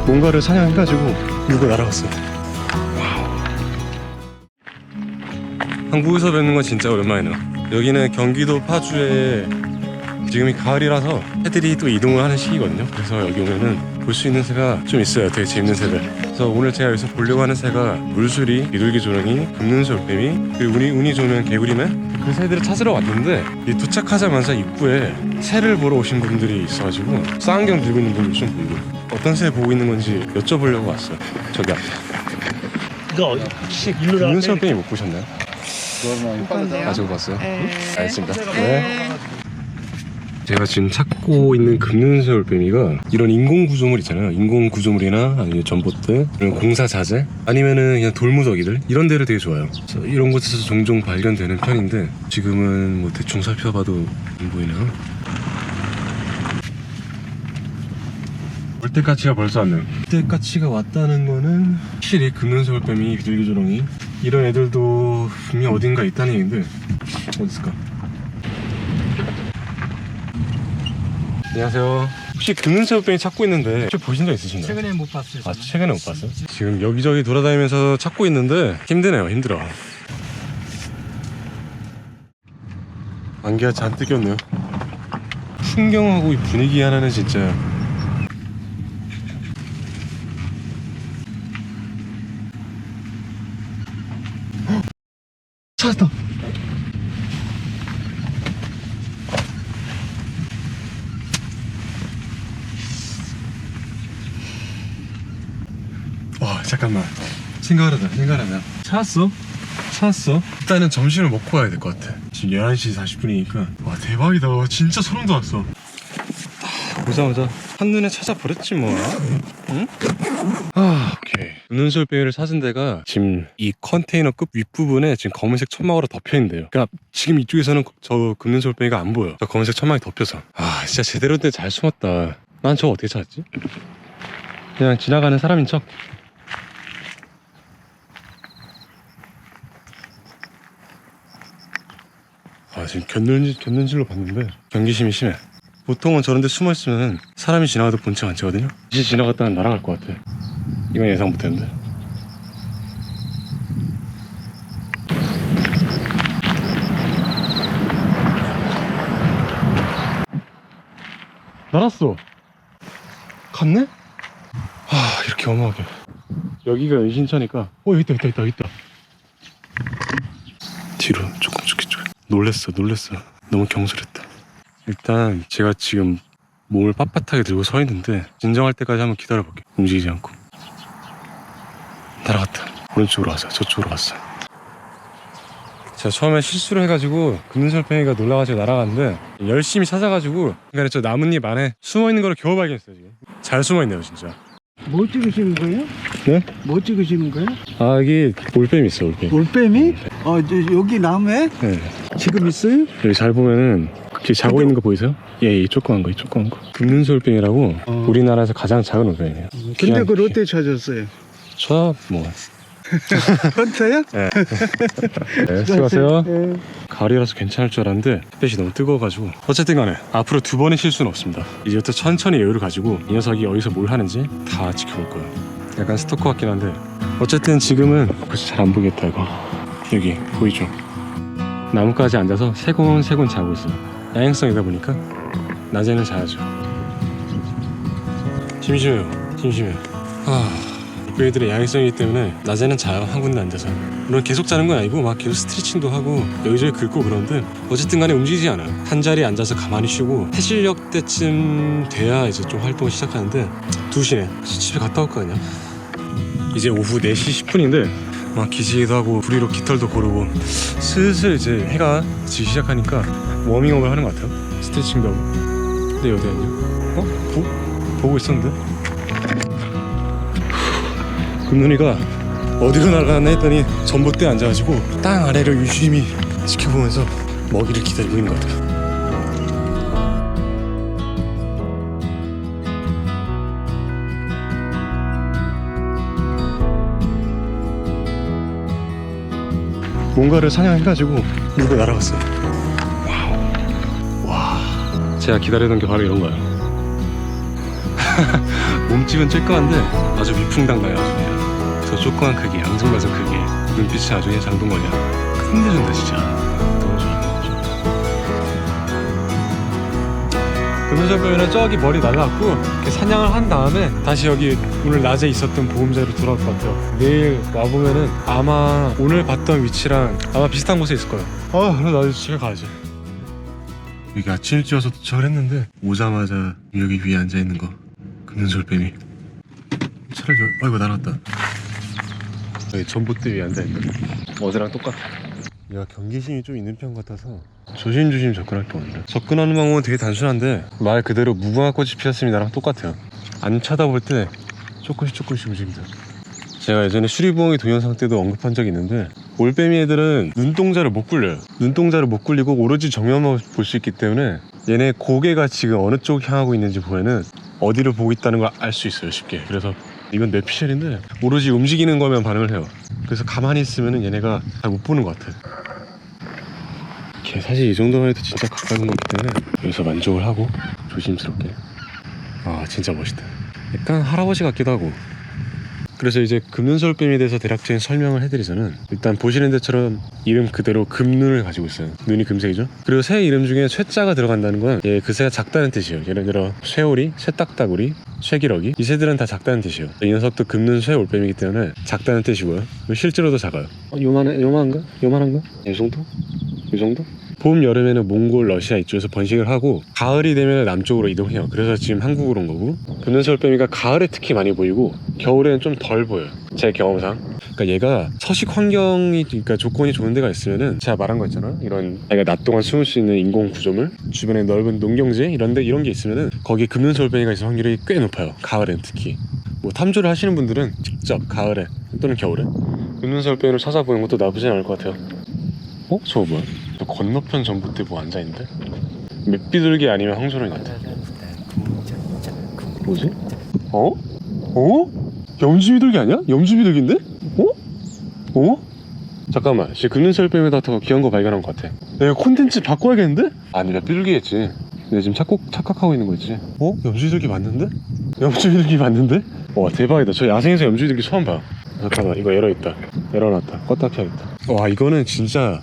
뭔가를 사냥해가지고 누가 날아갔어. 한국에서 뵙는 건 진짜 오랜만이네요. 여기는 경기도 파주에 지금이 가을이라서 새들이 또 이동을 하는 시기거든요. 그래서 여기 오면은 볼 수 있는 새가 좀 있어요. 되게 재밌는 새들. 그래서 오늘 제가 여기서 보려고 하는 새가 물수리, 비둘기 조롱이, 금눈솔뱀이, 그리고 운이 좋으면 개구리매, 그 새들을 찾으러 왔는데 이 도착하자마자 입구에 새를 보러 오신 분들이 있어가지고 쌍안경 들고 있는 분들 좀 보이고 어떤 새 보고 있는 건지 여쭤보려고 왔어요. 저기 앞에. 이거 혹시 금눈솔뱀이 못 보셨나요? 가지고 봤어요? 알겠습니다. 네. 제가 지금 찾고 있는 금눈솔뱀이가 이런 인공 구조물 있잖아요. 인공 구조물이나 아니면 전봇대, 이런 공사 자재, 아니면은 그냥 돌무더기들 이런 데를 되게 좋아해요. 그래서 이런 곳에서 종종 발견되는 편인데 지금은 뭐 대충 살펴봐도 안 보이네요. 물때까치가 벌써 왔네요. 물때까치가 왔다는 거는 확실히 금눈솔뱀이, 비둘기조롱이 이런 애들도 분명 어딘가 있다는 얘기인데 어디 있을까? 안녕하세요. 혹시 금눈솔뱀이 찾고 있는데 혹시 보신 적 있으신가요? 최근에 못 봤어요. 아, 최근에 못 봤어요? 지금 여기저기 돌아다니면서 찾고 있는데 힘드네요. 힘들어. 안개가 잔뜩 꼈네요. 풍경하고 이 분위기 하나는 진짜 찾았다. 와, 잠깐만. 생각하다. 찾았어? 일단은 점심을 먹고 와야 될 것 같아. 지금 11시 40분이니까 와, 대박이다. 진짜 소름 돋았어. 보자마자 한눈에 찾아버렸지 뭐. 응? 오케이. 금눈솔뱀이를 찾은 데가 지금 이 컨테이너 끝 윗부분에 지금 검은색 천막으로 덮여있는데요. 그러니까 지금 이쪽에서는 저 금눈솔뱀이가 안 보여. 저 검은색 천막이 덮여서. 진짜 제대로 된 데 잘 숨었다. 난 저거 어떻게 찾았지? 그냥 지나가는 사람인 척. 지금 곁눈질로 봤는데 경계심이 심해. 보통은 저런 데 숨어있으면 사람이 지나가도 본 척 안 치거든요. 이제 지나갔다가 날아갈 것 같아. 이건 예상 못했는데. 날았어. 갔네? 이렇게 어마하게. 여기가 은신처니까 여기 있다. 뒤로 조금 죽겠죠. 놀랬어. 너무 경솔했다. 일단 제가 지금 몸을 빳빳하게 들고 서 있는데 진정할 때까지 한번 기다려볼게요. 움직이지 않고. 날아갔다. 오른쪽으로 가자. 저쪽으로 갔어. 제가 처음에 실수를 해가지고 금눈솔뱀이가 놀라가지고 날아갔는데 열심히 찾아가지고 그러니까 저 나뭇잎 안에 숨어있는 걸 겨우 발견했어요. 지금 잘 숨어있네요 진짜. 뭐 찍으시는 거예요? 네? 뭐 찍으시는 거예요? 여기 올뱀이 있어. 올빼미? 여기 나무에? 네. 지금 있어요? 여기 잘 보면은 이렇게 자고 있는 거 보이세요? 이 조그만 거. 금눈솔뱀이라고 우리나라에서 가장 작은 올뱀이에요. 근데 그걸 어떻게 찾았어요? 헌터요? 네. 네, 수고하세요. 네. 가을이라서 괜찮을 줄 알았는데 햇빛이 너무 뜨거워가지고 어쨌든 간에 앞으로 2번의 실수는 없습니다. 이제부터 천천히 여유를 가지고 이 녀석이 어디서 뭘 하는지 다 지켜볼 거예요. 약간 스토커 같긴 한데 어쨌든 지금은 벌써 잘 안 보이겠다. 이거 여기 보이죠? 나뭇가지에 앉아서 세곤세곤 자고 있어요. 야행성이다 보니까 낮에는 자야죠. 심심해요. 얘들의 야행성이기 때문에 낮에는 자요. 한 군데 앉아서. 물론 계속 자는 건 아니고 막 계속 스트레칭도 하고 여기저기 긁고 그러는데 어쨌든 간에 움직이지 않아요. 한 자리에 앉아서 가만히 쉬고 해질녘 때쯤 돼야 이제 좀 활동을 시작하는데 2시네. 집에 갔다 올까 그냥. 이제 오후 4시 10분인데 막 기지개도 하고 부리로 깃털도 고르고 슬슬 이제 해가 지기 시작하니까 워밍업을 하는 것 같아요. 스트레칭도 하고. 근데 여대는요? 보고 있었는데 금눈이가 어디로 날아가나 했더니 전봇대에 앉아가지고 땅 아래를 유심히 지켜보면서 먹이를 기다리고 있는 것 같아요. 뭔가를 사냥해가지고 누가 날아갔어요. 와, 제가 기다리던 게 바로 이런 거예요. 몸집은 쬐까만데 아주 위풍당당해. 아주 그냥 저 조그만 크기, 앙증맞은 크기, 눈빛이 아주 그냥 장동건이야. 끝내준다 진짜. 너무 좋아, 너무 좋아. 금요절벽에는 저기 머리 날라갔고 이렇게 사냥을 한 다음에 다시 여기 오늘 낮에 있었던 보금자리로 돌아올 것 같아요. 내일 와보면은 아마 오늘 봤던 위치랑 아마 비슷한 곳에 있을 거예요. 그래 나 이제 집에 가야지. 여기 아침 일찍 와서 도착을 했는데 오자마자 여기 위에 앉아있는 거 금연솔뱀이 차를 아이고 날았다. 여기 전봇대 위에 앉아있는 거 어제랑 똑같아. 얘가 경계심이 좀 있는 편 같아서 조심조심 접근할 게 없네. 접근하는 방법은 되게 단순한데 말 그대로 무궁화 꽃이 피었습니다랑 똑같아요. 안 쳐다볼 때 조금씩 움직입니다. 제가 예전에 수리부엉이 동영상 때도 언급한 적이 있는데 올빼미 애들은 눈동자를 못 굴려요. 눈동자를 못 굴리고 오로지 정면만 볼 수 있기 때문에 얘네 고개가 지금 어느 쪽 향하고 있는지 보면은 어디를 보고 있다는 걸 알 수 있어요, 쉽게. 그래서 이건 뇌피셜인데 오로지 움직이는 거면 반응을 해요. 그래서 가만히 있으면은 얘네가 잘 못 보는 것 같아. 사실 이 정도만 해도 진짜 가까운 거기 때문에 여기서 만족을 하고 조심스럽게. 진짜 멋있다. 약간 할아버지 같기도 하고. 그래서 이제 금눈솔뱀에 대해서 대략적인 설명을 해드리자면 일단 보시는 데처럼 이름 그대로 금눈을 가지고 있어요. 눈이 금색이죠. 그리고 새 이름 중에 쇠자가 들어간다는 건 그 새가 작다는 뜻이에요. 예를 들어 쇠오리, 쇠딱따구리, 쇠기러기, 이 새들은 다 작다는 뜻이에요. 이 녀석도 금눈 쇠올빼미이기 때문에 작다는 뜻이고요. 실제로도 작아요. 요만한가? 이 정도? 이 정도? 봄, 여름에는 몽골, 러시아 이쪽에서 번식을 하고 가을이 되면 남쪽으로 이동해요. 그래서 지금 한국으로 온 거고, 금눈솔빼미가 가을에 특히 많이 보이고 겨울에는 좀 덜 보여요, 제 경험상. 그러니까 얘가 서식 환경이, 그러니까 조건이 좋은 데가 있으면은 제가 말한 거 있잖아, 이런 얘가 낮 동안 숨을 수 있는 인공 구조물, 주변에 넓은 농경지 이런 게 있으면은 거기 금눈솔빼미가 있을 확률이 꽤 높아요. 가을엔 특히. 뭐 탐조를 하시는 분들은 직접 가을에 또는 겨울에 금눈솔빼미를 찾아보는 것도 나쁘진 않을 것 같아요. 저거 뭐야? 저 건너편 전봇대 뭐 앉아있는데? 맷비둘기 아니면 황소는 같아. 뭐지? 염주비둘기 아니야? 염주비둘기인데? 잠깐만, 진짜 금눈솔뱀에다 더 귀여운 거 발견한 것 같아. 내가 콘텐츠 바꿔야겠는데? 아니, 맷비둘기겠지. 내가 지금 착각하고 있는 거지. 염주비둘기 맞는데? 염주비둘기 맞는데? 와, 대박이다. 저 야생에서 염주비둘기 처음 봐. 잠깐만, 이거 열어있다. 열어놨다. 껐다 켜야겠다. 와, 이거는 진짜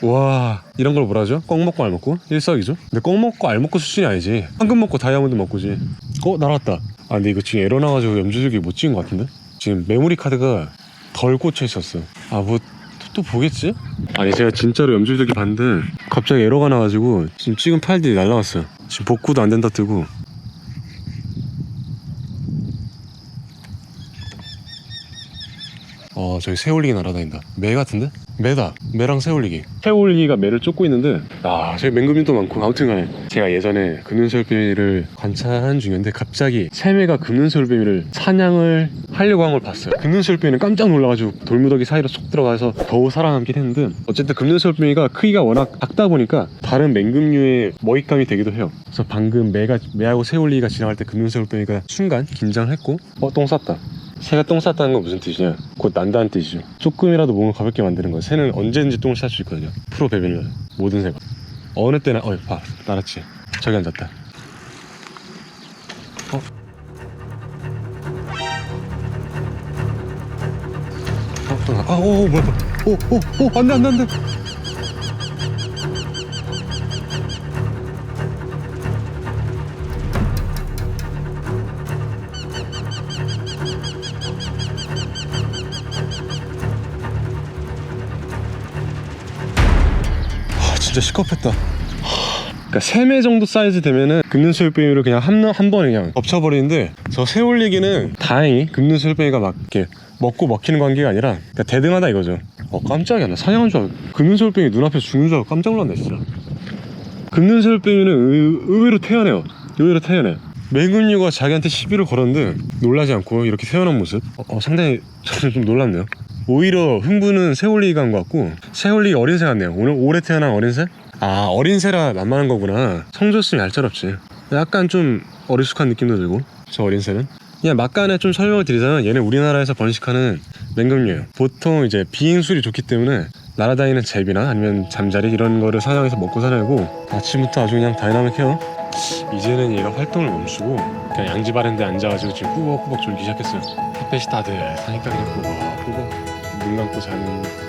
와, 이런 걸 뭐라 하죠? 껌 먹고 알 먹고? 일석이조? 근데 껌 먹고 알 먹고 수준이 아니지. 황금 먹고 다이아몬드 먹고지. 날았다. 근데 이거 지금 에러 나가지고 염주들기 못 찍은 것 같은데? 지금 메모리 카드가 덜 꽂혀 있었어. 뭐 또 보겠지? 아니, 제가 진짜로 염주들기 봤는데 갑자기 에러가 나가지고 지금 찍은 파일들이 날라갔어요. 지금 복구도 안 된다 뜨고. 저기 새올리기 날아다닌다. 매 같은데? 매다. 매랑 새올리기. 새올리기가 매를 쫓고 있는데 저기 맹금류도 많고. 아무튼 간에 제가 예전에 금눈솔뱀이를 관찰하는 중이었는데 갑자기 새매가 금눈솔뱀이를 사냥을 하려고 한 걸 봤어요. 금눈솔뱀이는 깜짝 놀라가지고 돌무더기 사이로 쏙 들어가서 겨우 살아남긴 했는데, 어쨌든 금눈솔뱀이가 크기가 워낙 작다 보니까 다른 맹금류의 먹잇감이 되기도 해요. 그래서 방금 매하고 새올리기가 지나갈 때 금눈솔뱀이가 순간 긴장을 했고 똥 쌌다. 새가 똥 쌌다는 건 무슨 뜻이냐? 곧 난다는 뜻이죠. 조금이라도 몸을 가볍게 만드는 거예요. 새는 언제든지 똥을 쌀 수 있거든요. 프로 배변이에요. 모든 새가. 어느 때나 봐, 날았지. 저기 앉았다. 뭐야? 안돼. 진짜 시겁했다. 그러니까 3매 정도 사이즈 되면은 금눈솔뱀이를 그냥 한 번에 그냥 덮쳐버리는데, 저 새올리기는 다행히 금눈솔뱀이가 막 이렇게 먹고 먹히는 관계가 아니라 그러니까 대등하다 이거죠. 깜짝이야. 나 사냥한 줄 알고 금눈솔뱀이 눈앞에서 죽는 줄 알고 깜짝 놀랐네 진짜. 금눈솔뱀이는 의외로 태연해요. 맹금류가 자기한테 시비를 걸었는데 놀라지 않고 이렇게 태연한 모습, 상당히 좀 놀랍네요. 오히려 흥분은 새올리기가 한 것 같고, 새올리기 어린 새 같네요. 오늘 올해 태어난 어린 새? 어린 새라 만만한 거구나. 성줬으면 얄짤없지. 약간 좀 어리숙한 느낌도 들고. 저 어린 새는 그냥 막간에 좀 설명을 드리자면, 얘는 우리나라에서 번식하는 맹금류예요. 보통 이제 비행술이 좋기 때문에 날아다니는 제비나 아니면 잠자리 이런 거를 사냥해서 먹고 살고, 아침부터 아주 그냥 다이나믹해요. 이제는 얘가 활동을 멈추고 그냥 양지 바른 데 앉아가지고 지금 꾸벅꾸벅 졸기 시작했어요. 햇볕이 따뜻하니까 그냥 꾸벅꾸벅 눈 감고 자는.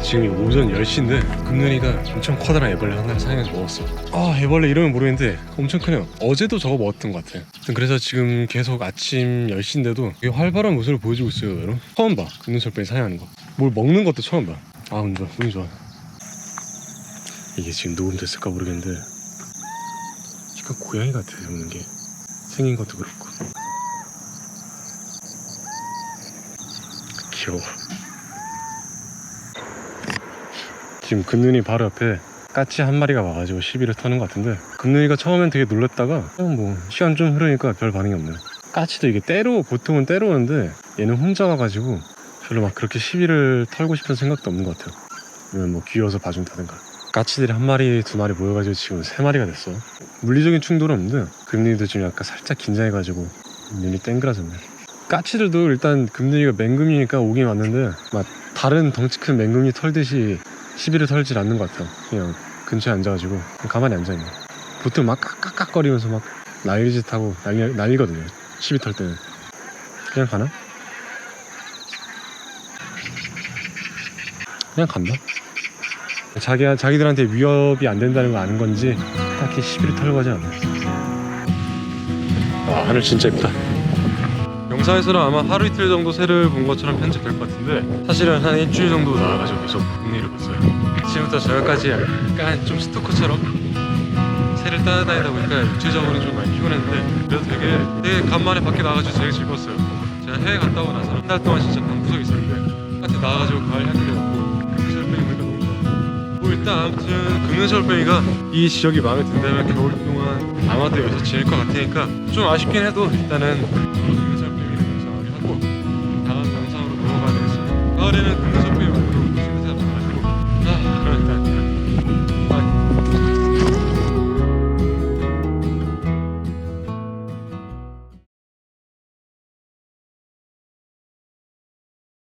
지금 오전 10시인데 금눈이가 엄청 커다란 애벌레 하나를 사냥해서 먹었어. 아, 애벌레 이름은 모르겠는데 엄청 크네요. 어제도 저거 먹었던 것 같아. 그래서 지금 계속 아침 10시인데도 되게 활발한 모습을 보여주고 있어요. 여러분 처음 봐. 금눈철병이 사냥하는 거. 뭘 먹는 것도 처음 봐. 아, 운이 좋아, 운이 좋아. 이게 지금 녹음됐을까 모르겠는데 약간 고양이 같아, 먹는 게. 생긴 것도 그렇고 귀여워. 지금 금눈이 바로 옆에 까치 한 마리가 와가지고 시비를 터는 것 같은데, 금눈이가 처음엔 되게 놀랐다가 뭐 시간 좀 흐르니까 별 반응이 없네. 까치도 이게 보통은 때려오는데 얘는 혼자 와가지고 별로 막 그렇게 시비를 털고 싶은 생각도 없는 것 같아요. 아니면 뭐 귀여워서 봐준다든가. 까치들이 한 마리 두 마리 모여가지고 지금 세 마리가 됐어. 물리적인 충돌은 없는데 금눈이도 지금 약간 살짝 긴장해가지고 눈이 땡그라졌네. 까치들도 일단 금눈이가 맹금이니까 오긴 왔는데 막 다른 덩치 큰 맹금이 털듯이 시비를 털질 않는 것 같아요. 그냥 근처에 앉아가지고 그냥 가만히 앉아있네. 보통 막 깍깍거리면서 막 난리짓하고 난리거든요. 시비 털 때는. 그냥 가나? 그냥 간다. 자기들한테 위협이 안 된다는 거 아는 건지 딱히 시비를 털고 하지 않아요. 와, 하늘 진짜 예쁘다. 영상에서는 아마 하루 이틀 정도 새를 본 것처럼 편집될 것 같은데 사실은 한 일주일 정도 나와가지고 계속 금눈이를 봤어요. 지금부터 저녁까지 약간 좀 스토커처럼 새를 따라다니다 보니까 육체적으로는 좀 많이 피곤했는데 그래도 되게 간만에 밖에 나가가지고 되게 즐거웠어요. 제가 해외 갔다 오고 나서 한 달 동안 진짜 방구석에 있었는데 바깥에 나가가지고 가을 향기를 맡고 금눈철병이 보니까 너무 좋아요. 뭐 일단 아무튼 금눈철병이가 이 지역이 마음에 든다면 겨울 동안 아마도 여기서 지낼 것 같으니까 좀 아쉽긴 해도 일단은 금눈철병이를 영상을 하고 다음 영상으로 넘어가야 되겠어요. 가을에는 금눈철병